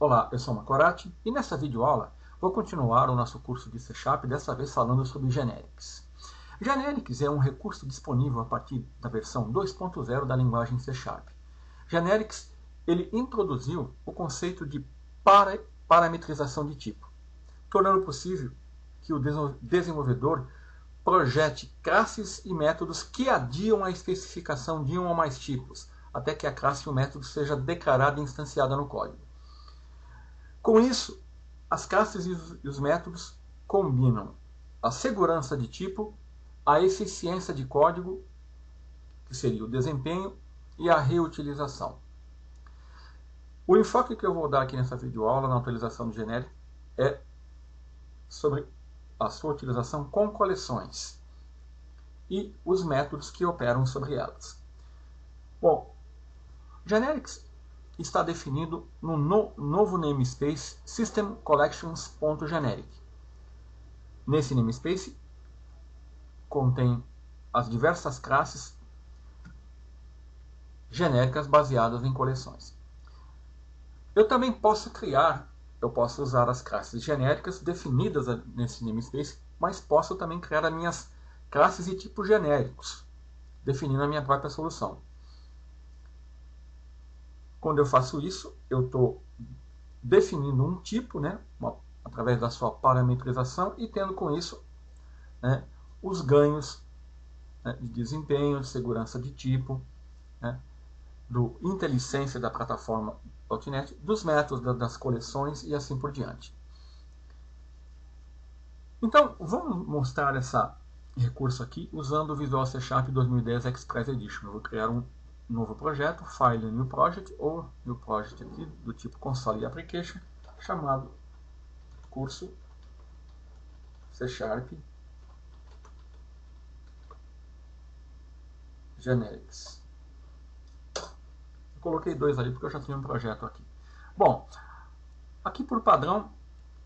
Olá, eu sou Macorati e nessa videoaula vou continuar o nosso curso de C#, dessa vez falando sobre Generics. Generics é um recurso disponível a partir da versão 2.0 da linguagem C#. Generics ele introduziu o conceito de parametrização de tipo, tornando possível que o desenvolvedor projete classes e métodos que adiam a especificação de um ou mais tipos, até que a classe e o método seja declarada e instanciada no código. Com isso, as classes e os métodos combinam a segurança de tipo, a eficiência de código, que seria o desempenho, e a reutilização. O enfoque que eu vou dar aqui nessa videoaula, na utilização do genérico, é sobre a sua utilização com coleções e os métodos que operam sobre elas. Bom, Generics está definido no novo namespace system_collections.generic. Nesse namespace contém as diversas classes genéricas baseadas em coleções. Eu também posso usar as classes genéricas definidas nesse namespace, mas posso também criar as minhas classes e tipos genéricos, definindo a minha própria solução. Quando eu faço isso, eu estou definindo um tipo, através da sua parametrização, e tendo com isso os ganhos de desempenho, de segurança de tipo, do IntelliSense da plataforma .NET, dos métodos das coleções e assim por diante. Então, vamos mostrar esse recurso aqui usando o Visual C# 2010 Express Edition. Eu vou criar um novo projeto, File New Project, ou New Project aqui, do tipo Console Application, chamado curso C# Generics. Eu coloquei 2 ali porque eu já tinha um projeto aqui. Bom, aqui por padrão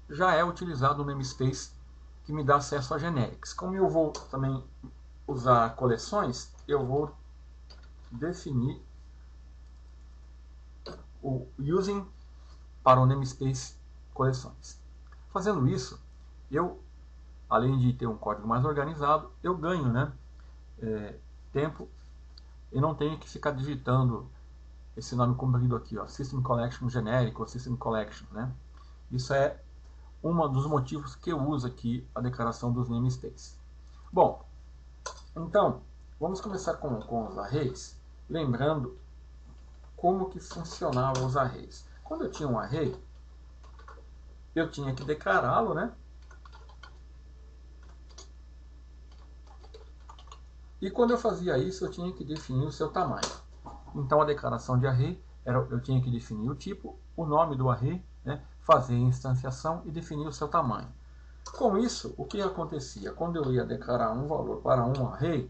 já é utilizado o namespace que me dá acesso a Generics. Como eu vou também usar coleções, eu vou definir o using para o namespace coleções. Fazendo isso, eu, além de ter um código mais organizado, eu ganho tempo e não tenho que ficar digitando esse nome comprido aqui, System Collection genérico ou System Collection. Isso é um dos motivos que eu uso aqui a declaração dos namespaces. Bom, então, vamos começar com os arrays, lembrando como que funcionavam os arrays. Quando eu tinha um array, eu tinha que declará-lo, E quando eu fazia isso, eu tinha que definir o seu tamanho. Então, a declaração de array, eu tinha que definir o tipo, o nome do array, fazer a instanciação e definir o seu tamanho. Com isso, o que acontecia? Quando eu ia declarar um valor para um array,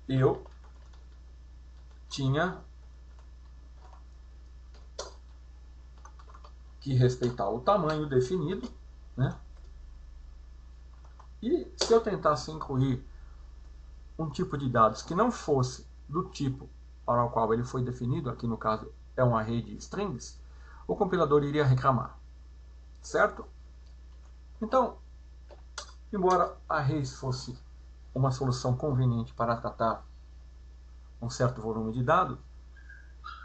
eu tinha que respeitar o tamanho definido, E se eu tentasse incluir um tipo de dados que não fosse do tipo para o qual ele foi definido, aqui no caso é um array de strings, o compilador iria reclamar, certo? Então, embora arrays fosse uma solução conveniente para tratar um certo volume de dados,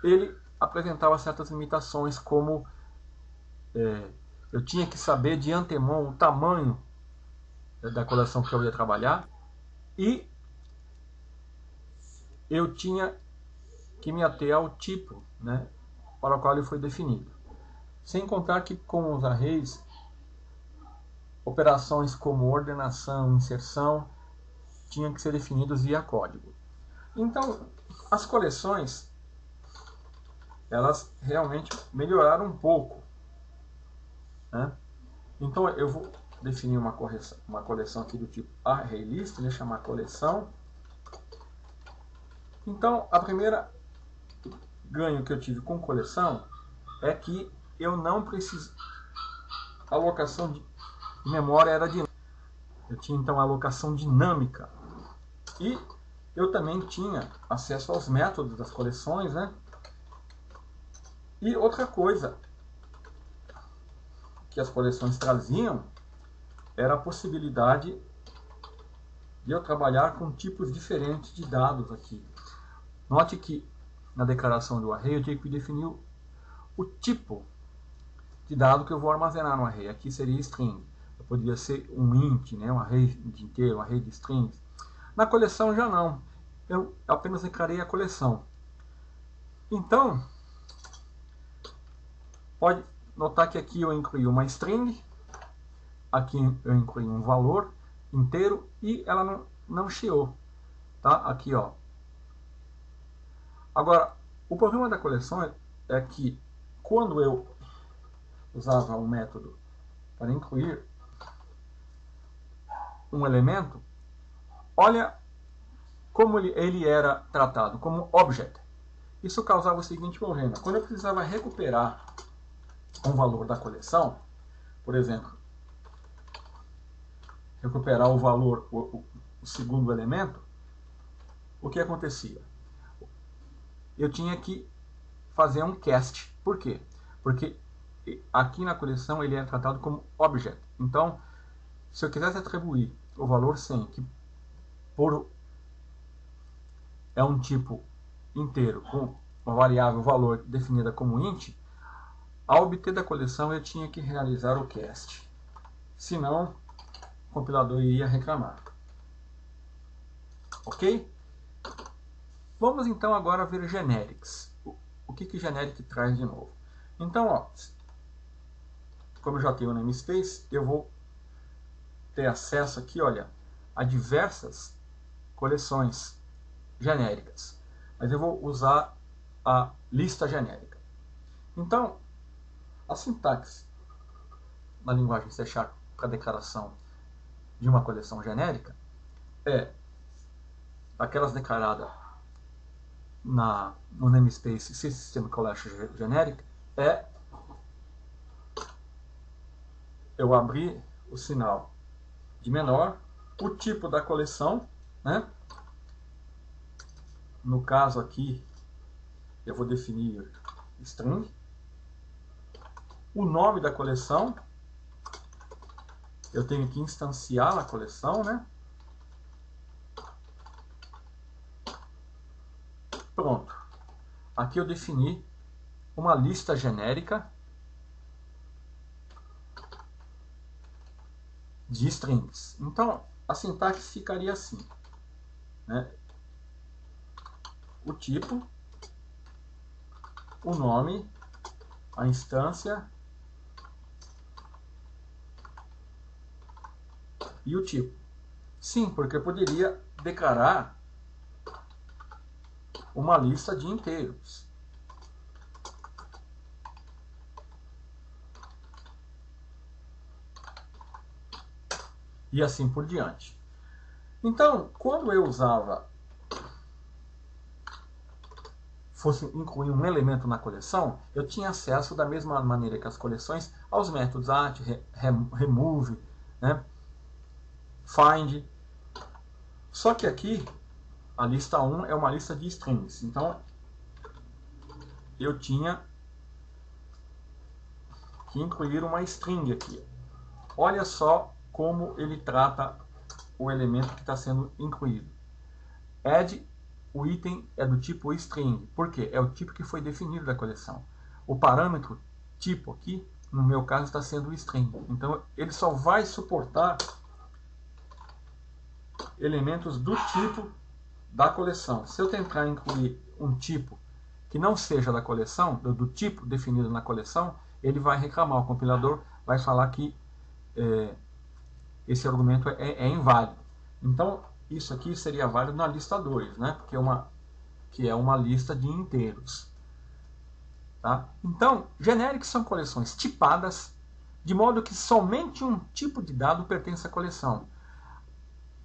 ele apresentava certas limitações, como eu tinha que saber de antemão o tamanho da coleção que eu ia trabalhar e eu tinha que me ater ao tipo para o qual ele foi definido. Sem contar que com os arrays, operações como ordenação, inserção, tinham que ser definidas via código. Então, as coleções, elas realmente melhoraram um pouco. Então, eu vou definir uma coleção aqui do tipo ArrayList, chamar coleção. Então, a primeira ganho que eu tive com coleção é que eu não preciso. A alocação de memória era dinâmica. Eu tinha então a alocação dinâmica. E eu também tinha acesso aos métodos das coleções, E outra coisa que as coleções traziam era a possibilidade de eu trabalhar com tipos diferentes de dados aqui. Note que na declaração do array eu tenho que definir o tipo de dado que eu vou armazenar no array. Aqui seria string. Poderia ser um int, né? Um array de inteiro, um array de strings. Na coleção já não. Eu apenas declarei a coleção. Então, pode notar que aqui eu incluí uma string, aqui eu incluí um valor inteiro e ela não chiou. Tá? Aqui, ó. Agora, o problema da coleção é que quando eu usava um método para incluir um elemento, olha como ele era tratado como object. Isso causava o seguinte problema. Quando eu precisava recuperar um valor da coleção, por exemplo, recuperar o valor, o segundo elemento, o que acontecia? Eu tinha que fazer um cast. Por quê? Porque aqui na coleção ele é tratado como objeto. Então, se eu quisesse atribuir o valor 100, que é um tipo inteiro com uma variável valor definida como int, ao obter da coleção eu tinha que realizar o cast. Senão, o compilador iria reclamar. Ok? Vamos então agora ver generics. O que generic traz de novo? Então, ó, como eu já tenho o namespace, eu vou ter acesso aqui, olha, a diversas coleções genéricas. Mas eu vou usar a lista genérica. Então, a sintaxe na linguagem C# para a declaração de uma coleção genérica é aquelas declaradas no namespace System Collection Generic, é eu abrir o sinal de menor, o tipo da coleção, né? No caso aqui, eu vou definir string, o nome da coleção, eu tenho que instanciar a coleção, né? Pronto. Aqui eu defini uma lista genérica de strings. Então, a sintaxe ficaria assim, né? O tipo, o nome, a instância e o tipo. Sim, porque eu poderia declarar uma lista de inteiros. E assim por diante. Então, quando eu fosse incluir um elemento na coleção, eu tinha acesso da mesma maneira que as coleções aos métodos at, remove, né, find. Só que aqui a lista 1 é uma lista de strings. Então eu tinha que incluir uma string aqui. Olha só como ele trata o elemento que está sendo incluído. Add, o item é do tipo string. Por quê? É o tipo que foi definido da coleção. O parâmetro tipo aqui, no meu caso, está sendo string. Então ele só vai suportar elementos do tipo da coleção. Se eu tentar incluir um tipo que não seja da coleção, do tipo definido na coleção, ele vai reclamar. O compilador vai falar que esse argumento é inválido. Então, isso aqui seria válido na lista 2, né? Que é uma lista de inteiros. Tá? Então, generics são coleções tipadas, de modo que somente um tipo de dado pertence à coleção.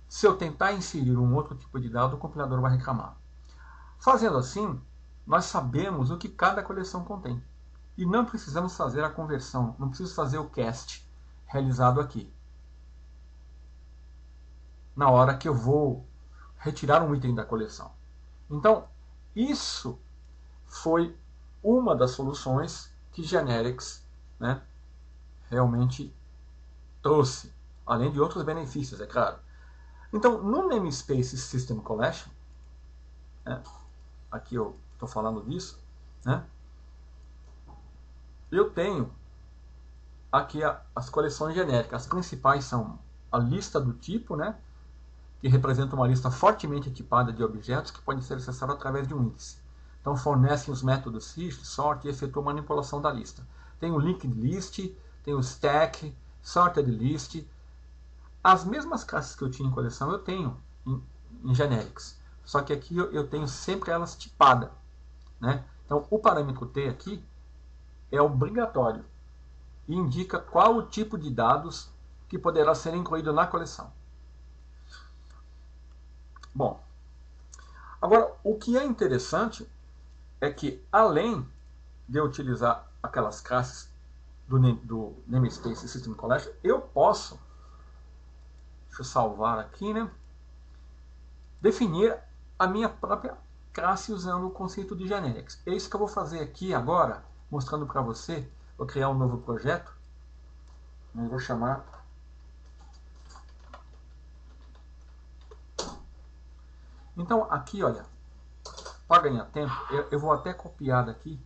Se eu tentar inserir um outro tipo de dado, o compilador vai reclamar. Fazendo assim, nós sabemos o que cada coleção contém. E não precisamos fazer a conversão, não preciso fazer o cast realizado aqui. Na hora que eu vou retirar um item da coleção. Então, isso foi uma das soluções que generics, né, realmente trouxe, além de outros benefícios, é claro. Então, no Namespace System Collection, né, aqui eu estou falando disso, né, eu tenho aqui as coleções genéricas. As principais são a lista do tipo, né, que representa uma lista fortemente equipada de objetos que podem ser acessados através de um índice. Então, fornecem os métodos list, sort e efetuam manipulação da lista. Tem o linked list, tem o stack, sorted list. As mesmas classes que eu tinha em coleção eu tenho em generics. Só que aqui eu tenho sempre elas tipadas, né? Então, o parâmetro T aqui é obrigatório e indica qual o tipo de dados que poderá ser incluído na coleção. Bom, agora o que é interessante é que, além de eu utilizar aquelas classes do Namespace System Collection, eu posso, deixa eu salvar aqui, né, definir a minha própria classe usando o conceito de generics. É isso que eu vou fazer aqui agora, mostrando para você. Vou criar um novo projeto, eu vou chamar então aqui, olha, para ganhar tempo, eu vou até copiar daqui.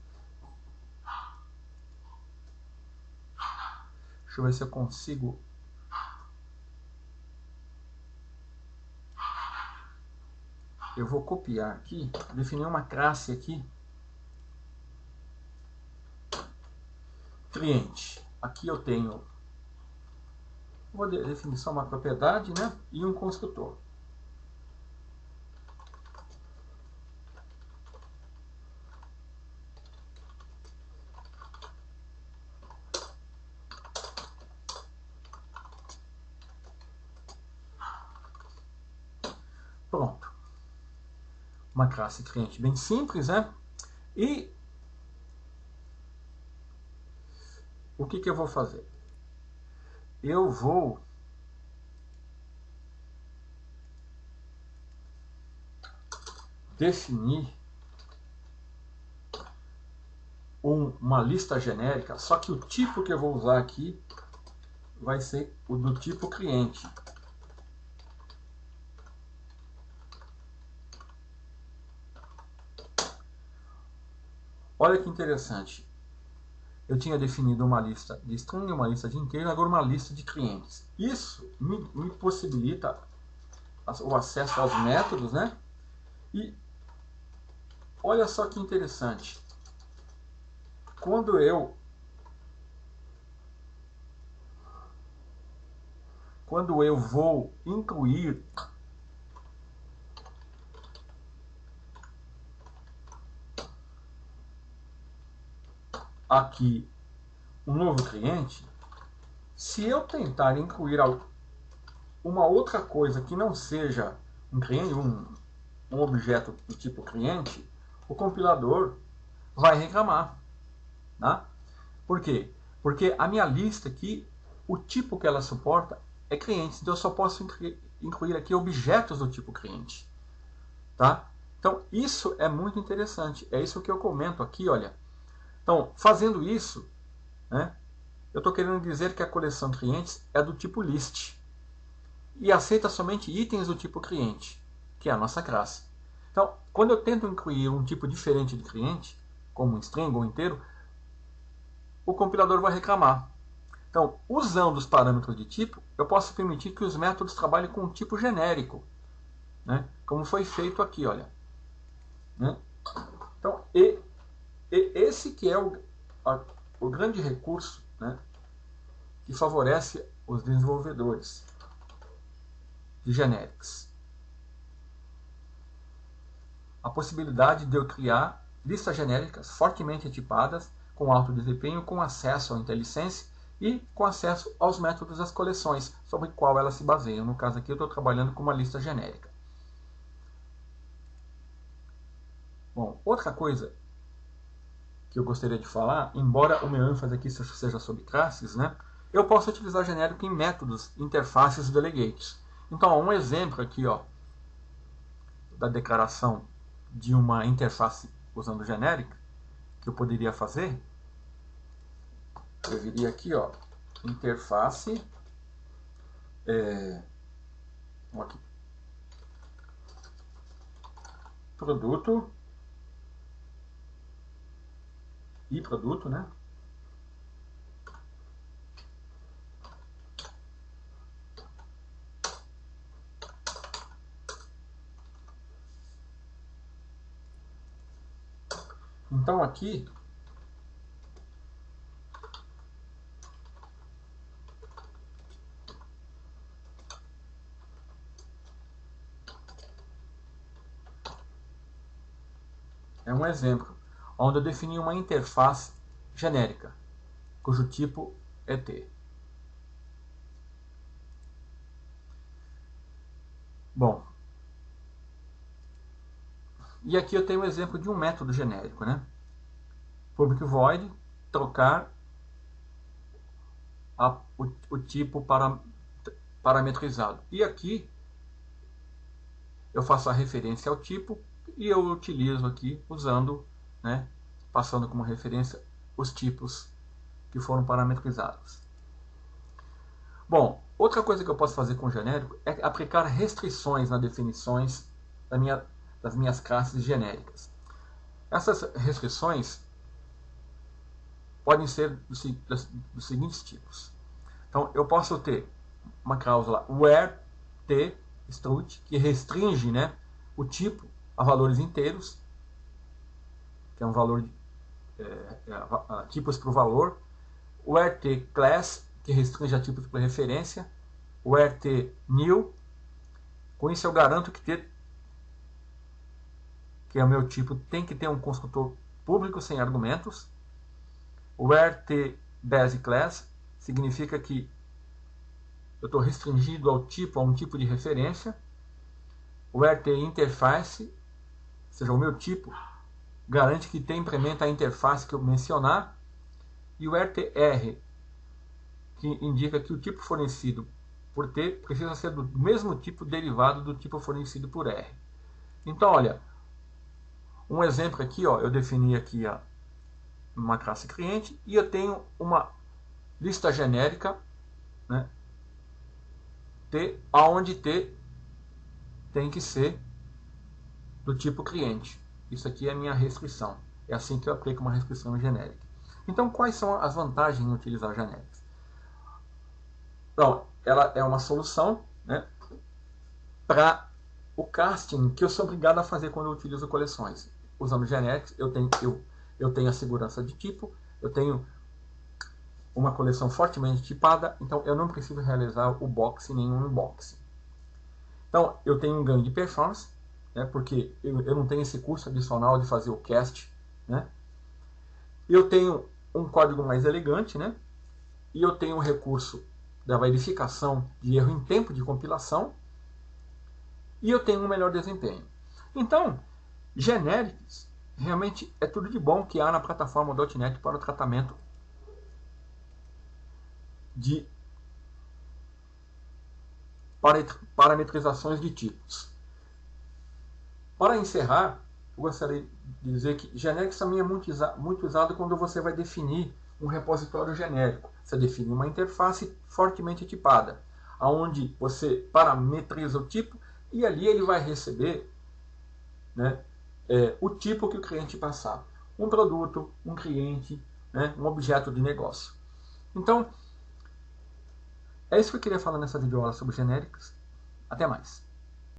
Deixa eu ver se eu consigo. Eu vou copiar aqui, definir uma classe aqui. Cliente. Aqui eu tenho, vou definir só uma propriedade, né, e um construtor. Pronto. Uma classe cliente bem simples, né? E o que eu vou fazer? Eu vou definir uma lista genérica, só que o tipo que eu vou usar aqui vai ser o do tipo cliente. Olha que interessante. Eu tinha definido uma lista de string, uma lista de inteiro, agora uma lista de clientes. Isso me possibilita o acesso aos métodos, né? E olha só que interessante. Quando eu vou incluir aqui um novo cliente, se eu tentar incluir uma outra coisa que não seja um cliente, um objeto do tipo cliente, o compilador vai reclamar. Tá? Por quê? Porque a minha lista aqui, o tipo que ela suporta é clientes, então eu só posso incluir aqui objetos do tipo cliente. Tá? Então isso é muito interessante, é isso que eu comento aqui, olha. Então, fazendo isso, né, eu estou querendo dizer que a coleção clientes é do tipo list e aceita somente itens do tipo cliente, que é a nossa classe. Então, quando eu tento incluir um tipo diferente de cliente, como um string ou inteiro, o compilador vai reclamar. Então, usando os parâmetros de tipo, eu posso permitir que os métodos trabalhem com um tipo genérico, né, como foi feito aqui, olha. Né? Então, esse que é o grande recurso, né, que favorece os desenvolvedores de generics. A possibilidade de eu criar listas genéricas fortemente tipadas, com alto desempenho, com acesso ao IntelliSense e com acesso aos métodos das coleções, sobre qual elas se baseiam. No caso aqui eu estou trabalhando com uma lista genérica. Bom, outra coisa que eu gostaria de falar, embora o meu ênfase aqui seja sobre classes, né, eu posso utilizar genérico em métodos, interfaces e delegates. Então, um exemplo aqui, ó, da declaração de uma interface usando genérico, que eu poderia fazer, eu viria aqui, ó, interface, aqui, produto e produto, né? Então aqui é um exemplo onde eu defini uma interface genérica, cujo tipo é T. Bom, e aqui eu tenho um exemplo de um método genérico, né? Public void, trocar o tipo parametrizado. E aqui eu faço a referência ao tipo e eu utilizo aqui usando, né, passando como referência os tipos que foram parametrizados. Bom, outra coisa que eu posso fazer com o genérico é aplicar restrições nas definições das minhas classes genéricas. Essas restrições podem ser dos seguintes tipos. Então, eu posso ter uma cláusula where t struct, que restringe, né, o tipo a valores inteiros, que é um valor tipos para o valor, where t class, que restringe a tipos por referência, where t new, com isso eu garanto que t, que é o meu tipo, tem que ter um construtor público sem argumentos. Where t base class significa que eu estou restringido ao tipo, a um tipo de referência. Where t interface, ou seja, o meu tipo, garante que t implementa a interface que eu mencionar. E o RTR, que indica que o tipo fornecido por T precisa ser do mesmo tipo derivado do tipo fornecido por R. Então, olha, um exemplo aqui, ó, eu defini aqui uma classe cliente e eu tenho uma lista genérica, né, T, onde T tem que ser do tipo cliente. Isso aqui é a minha restrição. É assim que eu aplico uma restrição genérica. Então, quais são as vantagens em utilizar genéricas? Então, ela é uma solução, né, para o casting que eu sou obrigado a fazer quando eu utilizo coleções. Usando genéricos, eu tenho a segurança de tipo, eu tenho uma coleção fortemente tipada, então eu não preciso realizar o box nem um unboxing. Então, eu tenho um ganho de performance, né, porque eu não tenho esse custo adicional de fazer o cast, né? Eu tenho um código mais elegante, né? E eu tenho o recurso da verificação de erro em tempo de compilação, e eu tenho um melhor desempenho. Então, genéricos realmente é tudo de bom que há na plataforma .NET para o tratamento de parametrizações de tipos. Para encerrar, eu gostaria de dizer que genéricos também é muito usado quando você vai definir um repositório genérico. Você define uma interface fortemente tipada, onde você parametriza o tipo e ali ele vai receber, né, o tipo que o cliente passar. Um produto, um cliente, né, um objeto de negócio. Então, é isso que eu queria falar nessa videoaula sobre genéricos. Até mais.